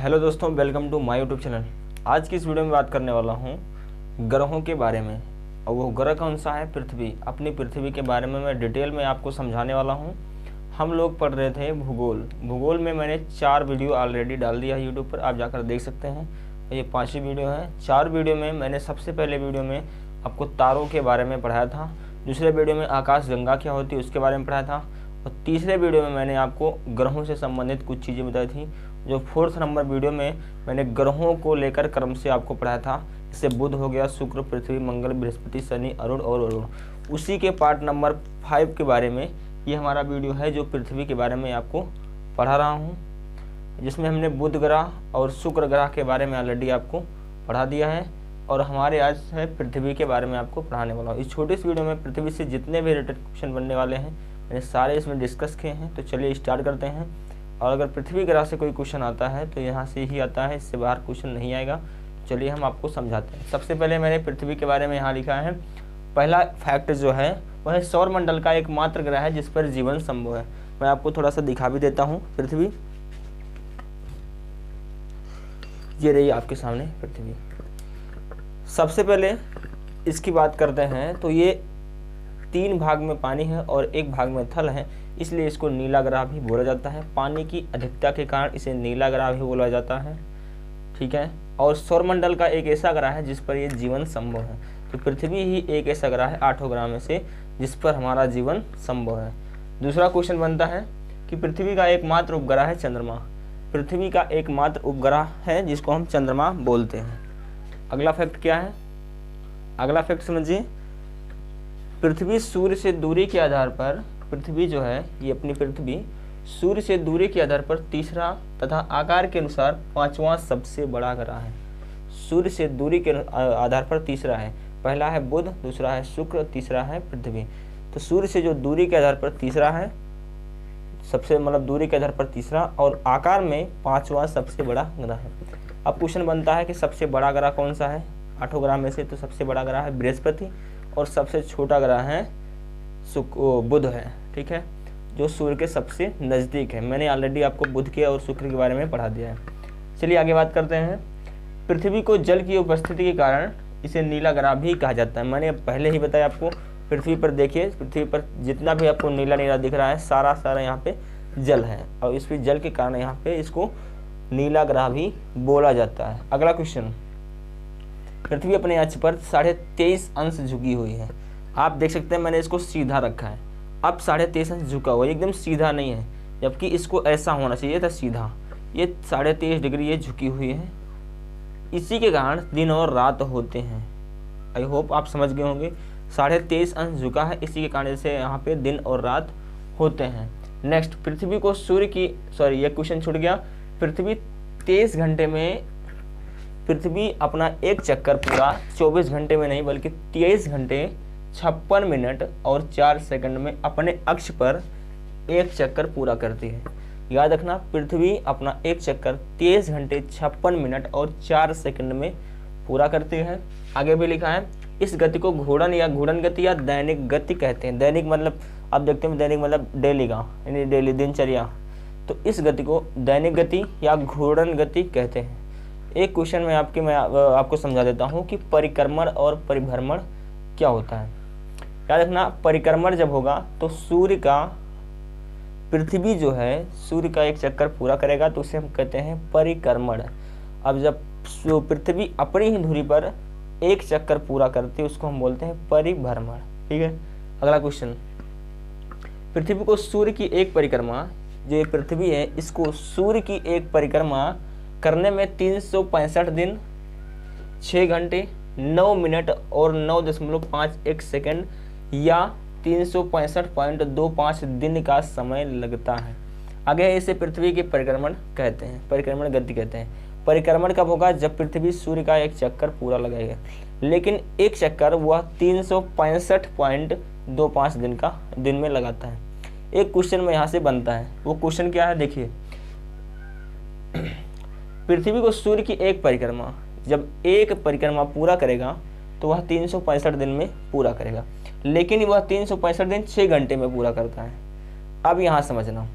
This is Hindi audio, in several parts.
हेलो दोस्तों, welcome to my YouTube channel. आज की इस वीडियो में बात करने वाला हूँ ग्रहों के बारे में। और वो ग्रह कौन सा है? पृथ्वी। अपनी पृथ्वी के बारे में मैं डिटेल में आपको समझाने वाला हूँ। हम लोग पढ़ रहे थे भूगोल में मैंने 4 वीडियो ऑलरेडी डाल दिया है यूट्यूब पर, आप जाकर देख सकते हैं। ये 5वीं वीडियो है। 4 वीडियो में मैंने सबसे पहले वीडियो में आपको तारों के बारे में पढ़ाया था, दूसरे वीडियो में आकाश गंगा क्या होती है उसके बारे में पढ़ाया था, और तीसरे वीडियो में मैंने आपको ग्रहों से संबंधित कुछ चीज़ें बताई थी। जो 4th नंबर वीडियो में मैंने ग्रहों को लेकर क्रम से आपको पढ़ाया था। इससे बुध हो गया, शुक्र, पृथ्वी, मंगल, बृहस्पति, शनि, अरुण और वरुण। उसी के पार्ट नंबर 5 के बारे में ये हमारा वीडियो है, जो पृथ्वी के बारे में आपको पढ़ा रहा हूँ, जिसमें हमने बुध ग्रह और शुक्र ग्रह के बारे में ऑलरेडी आपको पढ़ा दिया है। और हमारे आज है पृथ्वी के बारे में आपको पढ़ाने वाला हूँ। इस छोटे से वीडियो में पृथ्वी से जितने भी रिलेटेड क्वेश्चन बनने वाले हैं मैंने सारे इसमें डिस्कस किए हैं। तो चलिए स्टार्ट करते हैं। और अगर पृथ्वी ग्रह से कोई क्वेश्चन आता है तो यहाँ से ही आता है, इससे बाहर क्वेश्चन नहीं आएगा। चलिए हम आपको समझाते हैं। सबसे पहले मैंने पृथ्वी के बारे में यहाँ लिखा है, पहला फैक्ट जो है वह सौर मंडल का एकमात्र ग्रह है जिस पर जीवन संभव है। मैं आपको थोड़ा सा दिखा भी देता हूँ। पृथ्वी ये रही आपके सामने पृथ्वी। सबसे पहले इसकी बात करते हैं तो ये 3 भाग में पानी है और 1 भाग में थल है, इसलिए इसको नीला ग्रह भी बोला जाता है। पानी की अधिकता के कारण इसे नीला ग्रह भी बोला जाता है, ठीक है। और सौरमंडल का एक ऐसा ग्रह है जिस पर ये जीवन संभव है। तो पृथ्वी ही एक ऐसा ग्रह है 8 ग्रह में से जिस पर हमारा जीवन संभव है। दूसरा क्वेश्चन बनता है कि पृथ्वी का एकमात्र उपग्रह है चंद्रमा। पृथ्वी का एकमात्र उपग्रह है जिसको हम चंद्रमा बोलते हैं। अगला फैक्ट क्या है? अगला फैक्ट समझिए, पृथ्वी सूर्य से दूरी के आधार पर, पृथ्वी जो है ये अपनी पृथ्वी सूर्य से दूरी के आधार पर तीसरा तथा आकार के अनुसार 5वां सबसे बड़ा ग्रह है। सूर्य से दूरी के आधार पर तीसरा है, पहला है बुध, दूसरा है शुक्र, तीसरा है पृथ्वी। तो सूर्य से जो दूरी के आधार पर तीसरा है, सबसे मतलब दूरी के आधार पर तीसरा, और आकार में 5वां सबसे बड़ा ग्रह है। अब क्वेश्चन बनता है कि सबसे बड़ा ग्रह कौन सा है 8 ग्रह में से? तो सबसे बड़ा ग्रह है बृहस्पति और सबसे छोटा ग्रह है बुध है, ठीक है, जो सूर्य के सबसे नज़दीक है। मैंने ऑलरेडी आपको बुध के और शुक्र के बारे में पढ़ा दिया है। चलिए आगे बात करते हैं। पृथ्वी को जल की उपस्थिति के कारण इसे नीला ग्रह भी कहा जाता है। मैंने पहले ही बताया आपको। पृथ्वी पर देखिए, पृथ्वी पर जितना भी आपको नीला नीला दिख रहा है सारा यहाँ पे जल है, और इस जल के कारण यहाँ पे इसको नीला ग्रह भी बोला जाता है। अगला क्वेश्चन, पृथ्वी अपने अक्ष पर 23.5 अंश झुकी हुई है। आप देख सकते हैं मैंने इसको सीधा रखा है। अब 23.5 अंश झुका हुआ है, एकदम सीधा नहीं है, जबकि इसको ऐसा होना चाहिए था सीधा। ये 23.5 डिग्री ये झुकी हुई है। इसी के कारण दिन और रात होते हैं। आई होप आप समझ गए होंगे। 23.5 अंश झुका है, इसी के कारण से यहाँ पे दिन और रात होते हैं। नेक्स्ट, पृथ्वी को सूर्य की ये क्वेश्चन छूट गया। पृथ्वी 23 घंटे में, पृथ्वी अपना एक चक्कर पूरा 24 घंटे में नहीं बल्कि 23 घंटे 56 मिनट और 4 सेकंड में अपने अक्ष पर एक चक्कर पूरा करती है। याद रखना, पृथ्वी अपना एक चक्कर 23 घंटे 56 मिनट और 4 सेकंड में पूरा करती है। आगे भी लिखा है, इस गति को घूर्णन या घूर्णन गति या दैनिक गति कहते हैं। दैनिक मतलब आप देखते हैं, दैनिक मतलब डेली का, यानी डेली दिनचर्या। तो इस गति को दैनिक गति या घूर्णन गति कहते हैं। एक क्वेश्चन में मैं आपको समझा देता हूँ कि परिक्रमण और परिभ्रमण क्या होता है। याद रखना, परिक्रमण जब होगा तो सूर्य का, पृथ्वी जो है सूर्य का एक चक्कर पूरा करेगा तो उसे हम कहते हैं परिक्रमण। अब जब पृथ्वी अपनी ही धुरी पर एक चक्कर पूरा करती है उसको हम बोलते हैं परिभ्रमण, ठीक है। अगला क्वेश्चन, पृथ्वी को सूर्य की एक परिक्रमा, जो ये पृथ्वी है इसको सूर्य की एक परिक्रमा करने में 365 दिन 6 घंटे 9 मिनट और 9.51 सेकंड या 365.25 दिन का समय लगता है। आगे इसे पृथ्वी के परिक्रमण कहते हैं, परिक्रमण गति कहते हैं। परिक्रमण कब होगा? जब पृथ्वी सूर्य का एक चक्कर पूरा लगाएगा, लेकिन एक चक्कर वह 365.25 दिन में लगाता है। एक क्वेश्चन में यहाँ से बनता है, वो क्वेश्चन क्या है देखिए, पृथ्वी को सूर्य की एक परिक्रमा, जब एक परिक्रमा पूरा करेगा तो वह 365 दिन में पूरा करेगा, लेकिन वह 365 दिन 6 घंटे में पूरा करता है। अब यहाँ समझना,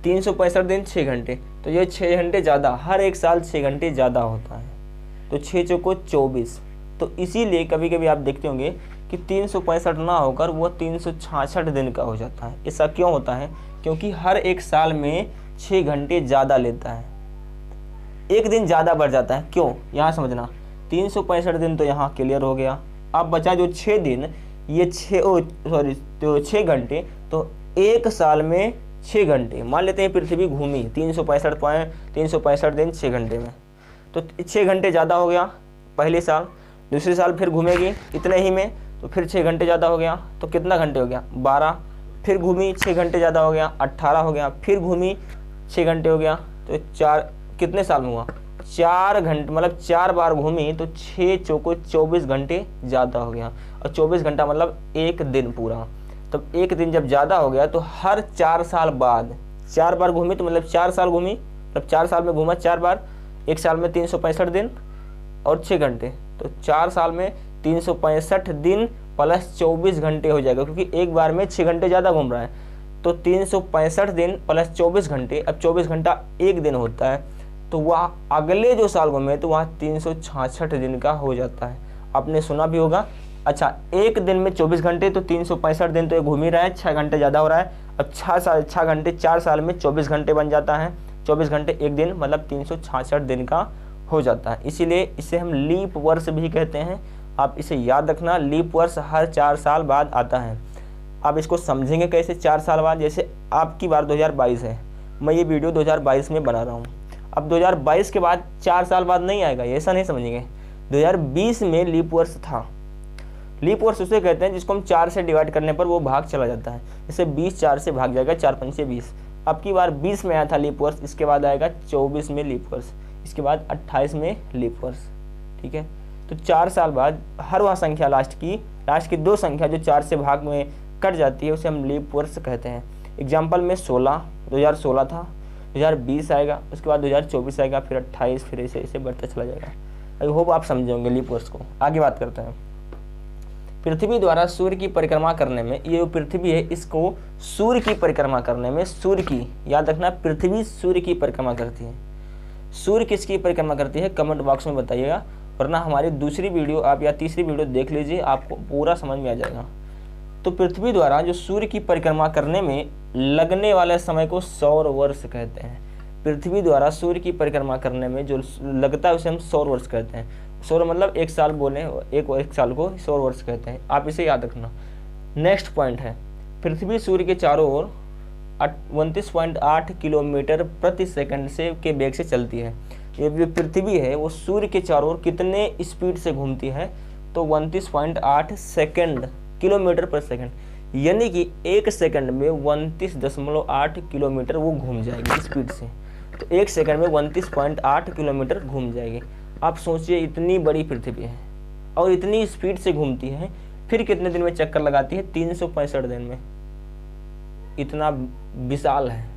365 दिन 6 घंटे, तो ये 6 घंटे ज़्यादा, हर एक साल 6 घंटे ज़्यादा होता है। तो 6 चौको 24, तो इसीलिए कभी कभी आप देखते होंगे कि 365 ना होकर वो 366 दिन का हो जाता है। ऐसा क्यों होता है? क्योंकि हर एक साल में 6 घंटे ज़्यादा लेता है, एक दिन ज़्यादा बढ़ जाता है। क्यों, यहाँ समझना। 365 दिन तो यहाँ क्लियर हो गया। अब बचा जो 6 दिन, ये 6 घंटे, तो एक साल में 6 घंटे। मान लेते हैं पृथ्वी घूमी 365 दिन 6 घंटे में, तो 6 घंटे ज़्यादा हो गया पहले साल। दूसरे साल फिर घूमेगी इतने ही में, तो फिर 6 घंटे ज़्यादा हो गया। तो कितना घंटे हो गया? 12। फिर घूमी 6 घंटे ज़्यादा हो गया, 18 हो गया। फिर घूमी 6 घंटे हो गया, तो 4 कितने साल में हुआ? 4 घंटे, मतलब 4 बार घूमी, तो 6 चौको 24 घंटे ज़्यादा हो गया। और 24 घंटा मतलब एक दिन पूरा। तब एक दिन जब ज़्यादा हो गया, तो हर 4 साल बाद 4 बार घूमी, तो मतलब 4 साल घूमी, मतलब 4 साल में घूमा 4 बार, एक साल में 365 दिन और 6 घंटे, तो 4 साल में 365 दिन प्लस 24 घंटे हो जाएगा, क्योंकि एक बार में 6 घंटे ज़्यादा घूम रहा है। तो 365 दिन प्लस 24 घंटे, अब 24 घंटा एक दिन होता है, तो वह अगले जो साल घूमे तो वह 366 दिन का हो जाता है। आपने सुना भी होगा। अच्छा, एक दिन में 24 घंटे, तो 365 दिन तो ये घूम ही रहा है, 6 घंटे ज़्यादा हो रहा है। अब 6 घंटे 4 साल में 24 घंटे बन जाता है, 24 घंटे एक दिन, मतलब 366 दिन का हो जाता है। इसीलिए इसे हम लीप वर्ष भी कहते हैं। आप इसे याद रखना, लीप वर्ष हर 4 साल बाद आता है। आप इसको समझेंगे कैसे 4 साल बाद? जैसे आपकी बार 2022 है, मैं ये वीडियो 2022 में बना रहा हूँ। अब 2022 के बाद 4 साल बाद नहीं आएगा, ये ऐसा नहीं समझेंगे। 2020 में लीप वर्ष था। लीप वर्ष उसे कहते हैं जिसको हम 4 से डिवाइड करने पर वो भाग चला जाता है। जैसे 20 4 से भाग जाएगा, 4 5 20। अब की बार 20 में आया था लीप वर्ष, इसके बाद आएगा 24 में लीप वर्ष, इसके बाद 28 में लीप वर्ष। ठीक है, तो 4 साल बाद हर वह संख्या लास्ट की 2 संख्या जो 4 से भाग में कट जाती है, उसे हम लीप वर्ष कहते हैं। एग्जाम्पल में 2016 था, 2020 आएगा, उसके बाद 2024 आएगा, फिर 28, फिर ऐसे बढ़ता चला जाएगा। आई होप आप समझे होंगे लीप वर्ष को। आगे बात करते हैं। पृथ्वी द्वारा सूर्य की परिक्रमा करने में, ये जो पृथ्वी है इसको सूर्य की परिक्रमा करने में, सूर्य की, याद रखना, पृथ्वी सूर्य की परिक्रमा करती है। सूर्य किसकी परिक्रमा करती है कमेंट बॉक्स में बताइएगा, वरना हमारी दूसरी वीडियो आप या तीसरी वीडियो देख लीजिए, आपको पूरा समझ में आ जाएगा। तो पृथ्वी द्वारा जो सूर्य की परिक्रमा करने में लगने वाले समय को सौर वर्ष कहते हैं। पृथ्वी द्वारा सूर्य की परिक्रमा करने में जो लगता है उसे हम सौर वर्ष कहते हैं। सौर मतलब एक साल बोले, एक साल को सौर वर्ष कहते हैं। आप इसे याद रखना। नेक्स्ट पॉइंट है, पृथ्वी सूर्य के चारों ओर 29.8 किलोमीटर प्रति सेकंड से के वेग से चलती है। ये जो पृथ्वी है वो सूर्य के चारों ओर कितने स्पीड से घूमती है? तो 29.8 किलोमीटर पर सेकंड, यानी कि एक सेकंड में 29.8 किलोमीटर वो घूम जाएगी स्पीड से। तो एक सेकंड में 29.8 किलोमीटर घूम जाएगी। आप सोचिए, इतनी बड़ी पृथ्वी है और इतनी स्पीड से घूमती है, फिर कितने दिन में चक्कर लगाती है? 365 दिन में। इतना विशाल है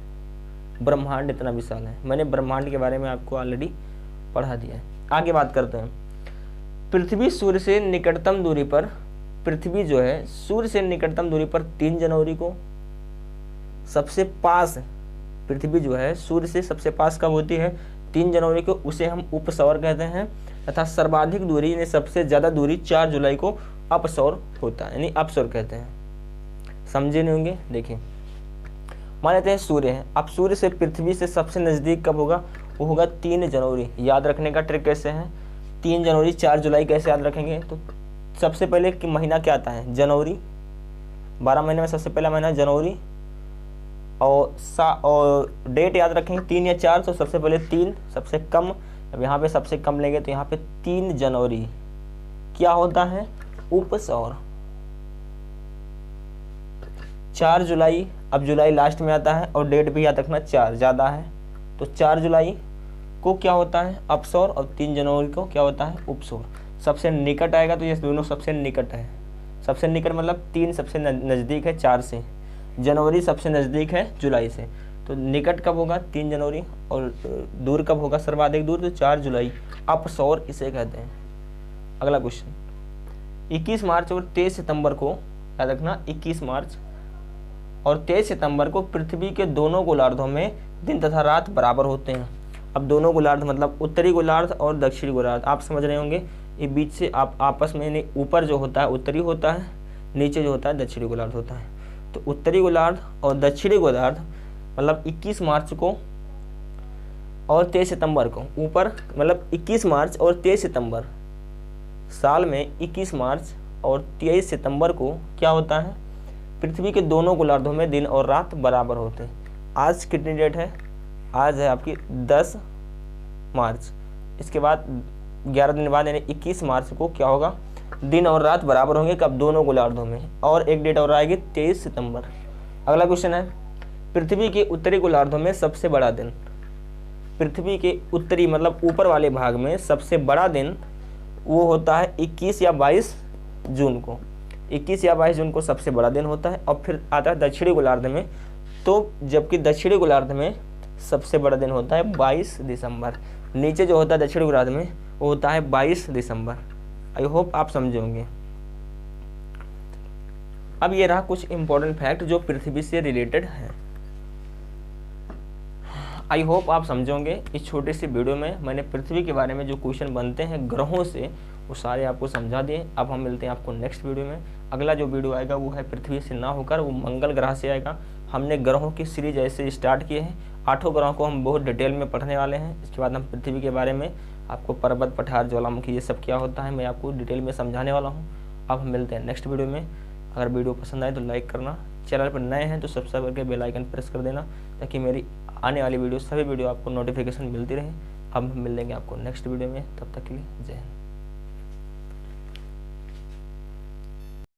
ब्रह्मांड, इतना विशाल है। मैंने ब्रह्मांड के बारे में आपको ऑलरेडी पढ़ा दिया है। आगे बात करते हैं। पृथ्वी सूर्य से निकटतम दूरी पर, पृथ्वी जो है सूर्य से निकटतम दूरी पर 3 जनवरी को, सबसे पास पृथ्वी जो है सूर्य से सबसे पास कब होती है? 3 जनवरी को, उसे हम उपसौर कहते हैं। तथा सर्वाधिक दूरी यानी सबसे ज़्यादा दूरी 4 जुलाई को अपसौर होता है, यानी अपसौर कहते हैं। समझे नहीं होंगे? देखिए, मान लेते हैं सूर्य है। अब सूर्य से पृथ्वी से सबसे नज़दीक कब होगा? वो होगा 3 जनवरी। याद रखने का ट्रिक कैसे है? 3 जनवरी 4 जुलाई कैसे याद रखेंगे? तो सबसे पहले कि महीना क्या आता है? जनवरी। 12 महीने में सबसे पहला महीना जनवरी, और डेट याद रखेंगे 3 या 4, तो सबसे पहले 3 सबसे कम। अब यहाँ पे सबसे कम लेंगे तो यहाँ पे 3 जनवरी क्या होता है? उपसौर। 4 जुलाई, अब जुलाई लास्ट में आता है, और डेट भी याद रखना 4 ज़्यादा है, तो 4 जुलाई को क्या होता है? अपसौर, और 3 जनवरी को क्या होता है? उपसौर। सबसे निकट आएगा तो ये दोनों सबसे निकट है। सबसे निकट मतलब 3 सबसे नज़दीक है 4 से, जनवरी सबसे नज़दीक है जुलाई से। तो निकट कब होगा? 3 जनवरी, और दूर कब होगा? सर्वाधिक दूर, तो 4 जुलाई। अपसौर इसे कहते हैं। अगला क्वेश्चन, 21 मार्च और 23 सितंबर को, याद रखना 21 मार्च और 23 सितंबर को पृथ्वी के दोनों गोलार्धों में दिन तथा रात बराबर होते हैं। अब दोनों गोलार्ध मतलब उत्तरी गोलार्ध और दक्षिणी गोलार्ध, आप समझ रहे होंगे। ये बीच से आप आपस में, ऊपर जो होता है उत्तरी होता है, नीचे जो होता है दक्षिणी गोलार्ध होता है। तो उत्तरी गोलार्ध और दक्षिणी गोलार्ध मतलब 21 मार्च को और 23 सितंबर को, ऊपर मतलब 21 मार्च और 23 सितंबर, साल में 21 मार्च और 23 सितंबर को क्या होता है, पृथ्वी के दोनों गोलार्धों में दिन और रात बराबर होते हैं। आज कितनी डेट है, आज है आपकी 10 मार्च। इसके बाद 11 दिन बाद यानी 21 मार्च को क्या होगा, दिन और रात बराबर होंगे, कब, दोनों गोलार्धों में। और एक डेट और आएगी 23 सितंबर। अगला क्वेश्चन है, पृथ्वी के उत्तरी गोलार्धों में सबसे बड़ा दिन, पृथ्वी के उत्तरी मतलब ऊपर वाले भाग में सबसे बड़ा दिन वो होता है 21 या 22 जून को। 21 या 22 जून को सबसे बड़ा दिन होता है। और फिर आता है दक्षिणी गोलार्ध में, तो जबकि दक्षिणी गोलार्ध में सबसे बड़ा दिन होता है 22 दिसंबर। नीचे जो होता है दक्षिणी गोलार्ध में वो होता है 22 दिसंबर। आई होप आप समझे होंगे। अब ये रहा कुछ इंपॉर्टेंट फैक्ट जो पृथ्वी से रिलेटेड है। आई होप आप समझोगे। इस छोटे सी वीडियो में मैंने पृथ्वी के बारे में जो क्वेश्चन बनते हैं ग्रहों से वो सारे आपको समझा दिए। अब हम मिलते हैं आपको नेक्स्ट वीडियो में। अगला जो वीडियो आएगा वो है पृथ्वी से ना होकर वो मंगल ग्रह से आएगा। हमने ग्रहों की सीरीज ऐसे स्टार्ट किए हैं, 8 ग्रहों को हम बहुत डिटेल में पढ़ने वाले हैं। इसके बाद हम पृथ्वी के बारे में आपको पर्वत, पठार, ज्वालामुखी ये सब क्या होता है मैं आपको डिटेल में समझाने वाला हूँ। अब हम मिलते हैं नेक्स्ट वीडियो में। अगर वीडियो पसंद आए तो लाइक करना, चैनल पर नए हैं तो सब्सक्राइब करके बेल आइकन प्रेस कर देना ताकि मेरी आने वाली वीडियो सभी वीडियो आपको नोटिफिकेशन मिलती रहे। अब हम मिलेंगे आपको नेक्स्ट वीडियो में, तब तक के लिए जय हिंद।